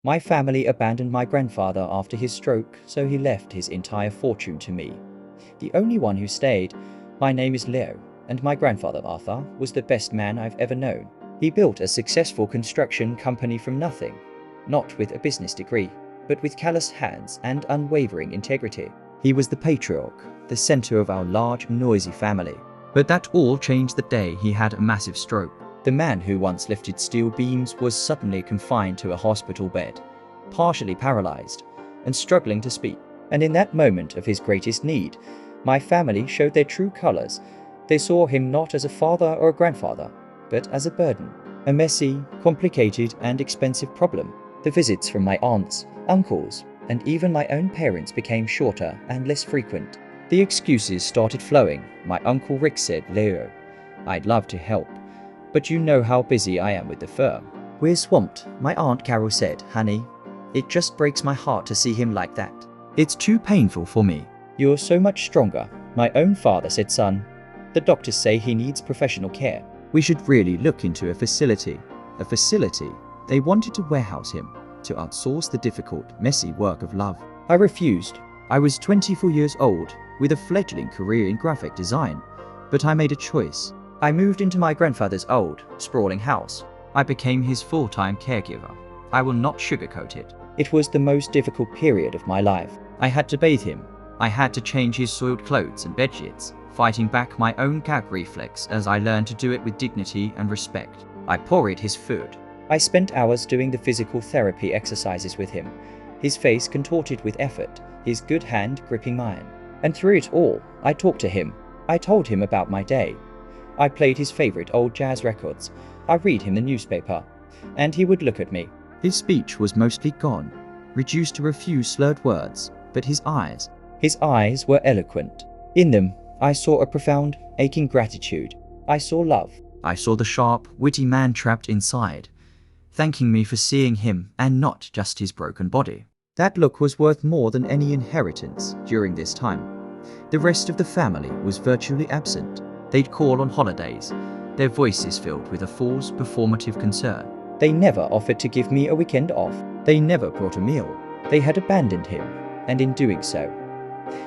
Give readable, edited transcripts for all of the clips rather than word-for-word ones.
My family abandoned my grandfather after his stroke, so he left his entire fortune to me. The only one who stayed. My name is Leo, and my grandfather Arthur was the best man I've ever known. He built a successful construction company from nothing, not with a business degree, but with callous hands and unwavering integrity. He was the patriarch, the center of our large, noisy family. But that all changed the day he had a massive stroke. The man who once lifted steel beams was suddenly confined to a hospital bed, partially paralyzed, and struggling to speak. And in that moment of his greatest need, my family showed their true colors. They saw him not as a father or a grandfather, but as a burden, a messy, complicated, and expensive problem. The visits from my aunts, uncles, and even my own parents became shorter and less frequent. The excuses started flowing. My uncle Rick said, "Leo, I'd love to help, but you know how busy I am with the firm. We're swamped." My aunt Carol said, "Honey, it just breaks my heart to see him like that. It's too painful for me." "You're so much stronger." My own father said, "Son, the doctors say he needs professional care. We should really look into a facility." A facility? They wanted to warehouse him, to outsource the difficult, messy work of love. I refused. I was 24 years old, with a fledgling career in graphic design, but I made a choice. I moved into my grandfather's old, sprawling house. I became his full-time caregiver. I will not sugarcoat it. It was the most difficult period of my life. I had to bathe him. I had to change his soiled clothes and bedsheets, fighting back my own gag reflex as I learned to do it with dignity and respect. I porridged his food. I spent hours doing the physical therapy exercises with him, his face contorted with effort, his good hand gripping mine. And through it all, I talked to him. I told him about my day. I played his favorite old jazz records. I read him the newspaper. And he would look at me. His speech was mostly gone, reduced to a few slurred words, but his eyes were eloquent. In them, I saw a profound, aching gratitude. I saw love. I saw the sharp, witty man trapped inside, thanking me for seeing him and not just his broken body. That look was worth more than any inheritance during this time. The rest of the family was virtually absent. They'd call on holidays, their voices filled with a false, performative concern. They never offered to give me a weekend off. They never brought a meal. They had abandoned him, and in doing so,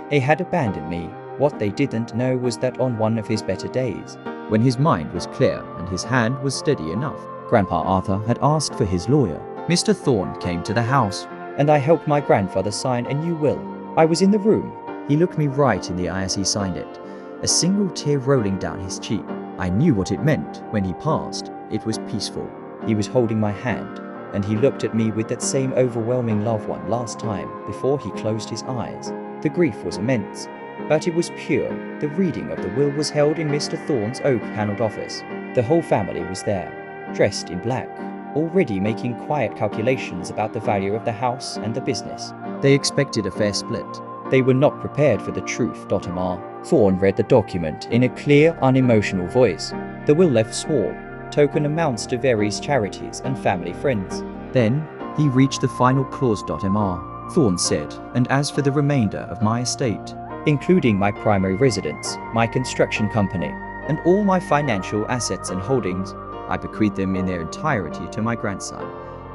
they had abandoned me. What they didn't know was that on one of his better days, when his mind was clear and his hand was steady enough, Grandpa Arthur had asked for his lawyer. Mr. Thorne came to the house, and I helped my grandfather sign a new will. I was in the room. He looked me right in the eye as he signed it, a single tear rolling down his cheek. I knew what it meant when he passed. It was peaceful. He was holding my hand, and he looked at me with that same overwhelming love one last time before he closed his eyes. The grief was immense, but it was pure. The reading of the will was held in Mr. Thorne's oak-paneled office. The whole family was there, dressed in black, already making quiet calculations about the value of the house and the business. They expected a fair split. They were not prepared for the truth. Mr. Thorne read the document in a clear, unemotional voice. The will left small, token amounts to various charities and family friends. Then, he reached the final clause. Mr. Thorne said, "And as for the remainder of my estate, including my primary residence, my construction company, and all my financial assets and holdings, I bequeath them in their entirety to my grandson,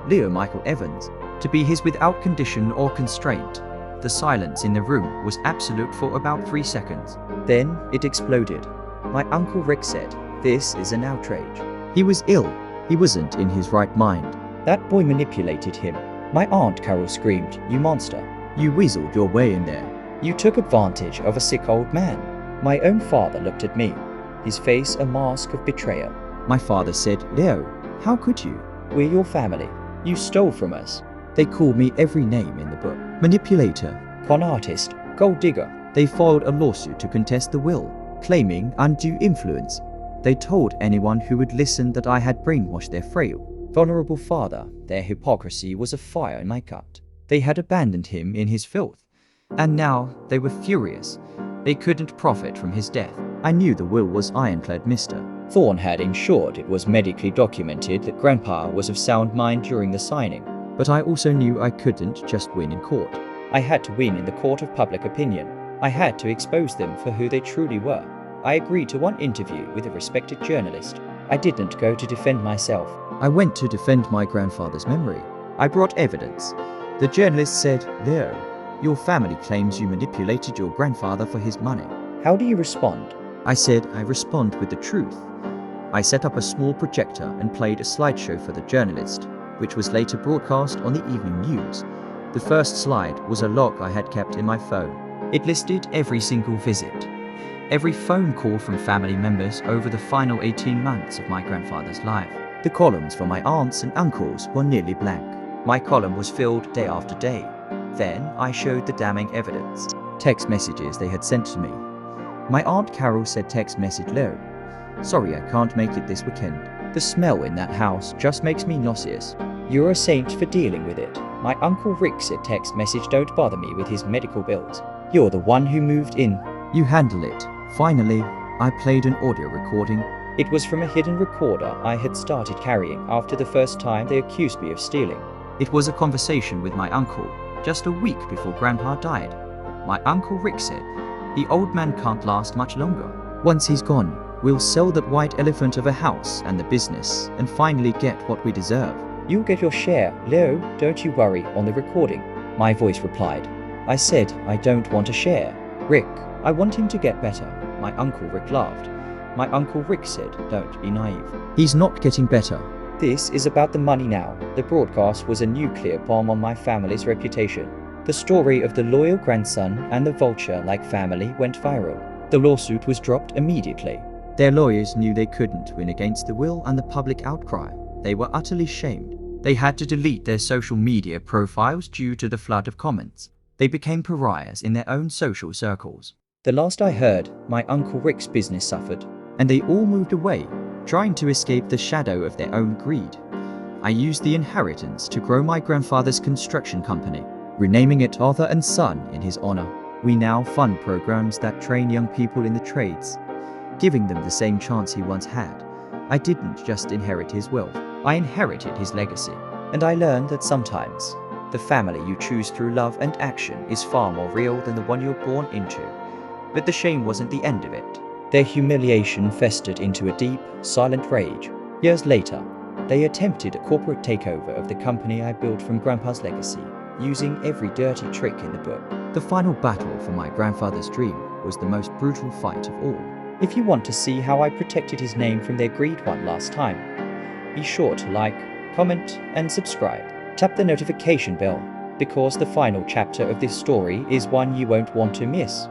Leo Michael Evans, to be his without condition or constraint." The silence in the room was absolute for about 3 seconds. Then it exploded. My Uncle Rick said, "This is an outrage. He was ill. He wasn't in his right mind. That boy manipulated him." My Aunt Carol screamed, "You monster. You weaseled your way in there. You took advantage of a sick old man." My own father looked at me, his face a mask of betrayal. My father said, "Leo, how could you? We're your family. You stole from us." They called me every name in the book. Manipulator, con artist, gold digger. They filed a lawsuit to contest the will, claiming undue influence. They told anyone who would listen that I had brainwashed their frail, vulnerable father. Their hypocrisy was a fire in my gut. They had abandoned him in his filth, and now they were furious. They couldn't profit from his death. I knew the will was ironclad. Mr. Thorne had ensured it was medically documented that Grandpa was of sound mind during the signing. But I also knew I couldn't just win in court. I had to win in the court of public opinion. I had to expose them for who they truly were. I agreed to one interview with a respected journalist. I didn't go to defend myself. I went to defend my grandfather's memory. I brought evidence. The journalist said, "Leo, your family claims you manipulated your grandfather for his money." How do you respond? I said I respond with the truth. I set up a small projector and played a slideshow for the journalist, which was later broadcast on the evening news. The first slide was a log I had kept in my phone. It listed every single visit, every phone call from family members over the final 18 months of my grandfather's life. The columns for my aunts and uncles were nearly blank. My column was filled day after day. Then I showed the damning evidence. Text messages they had sent to me. My Aunt Carol said text message Leo, "Sorry I can't make it this weekend. The smell in that house just makes me nauseous. You're a saint for dealing with it." My Uncle Rick said text message, "Don't bother me with his medical bills. You're the one who moved in. You handle it." Finally, I played an audio recording. It was from a hidden recorder I had started carrying after the first time they accused me of stealing. It was a conversation with my uncle, just a week before Grandpa died. My Uncle Rick said, "The old man can't last much longer. Once he's gone, we'll sell that white elephant of a house and the business and finally get what we deserve." "You'll get your share, Leo, don't you worry," on the recording. My voice replied. I said I don't want a share. "Rick, I want him to get better." My Uncle Rick laughed. My Uncle Rick said, "Don't be naive. He's not getting better. This is about the money now." The broadcast was a nuclear bomb on my family's reputation. The story of the loyal grandson and the vulture-like family went viral. The lawsuit was dropped immediately. Their lawyers knew they couldn't win against the will and the public outcry. They were utterly shamed. They had to delete their social media profiles due to the flood of comments. They became pariahs in their own social circles. The last I heard, my Uncle Rick's business suffered, and they all moved away, trying to escape the shadow of their own greed. I used the inheritance to grow my grandfather's construction company, renaming it Arthur and Son in his honor. We now fund programs that train young people in the trades, giving them the same chance he once had. I didn't just inherit his wealth, I inherited his legacy. And I learned that sometimes, the family you choose through love and action is far more real than the one you're born into. But the shame wasn't the end of it. Their humiliation festered into a deep, silent rage. Years later, they attempted a corporate takeover of the company I built from Grandpa's legacy, using every dirty trick in the book. The final battle for my grandfather's dream was the most brutal fight of all. If you want to see how I protected his name from their greed one last time, be sure to like, comment, and subscribe. Tap the notification bell, because the final chapter of this story is one you won't want to miss.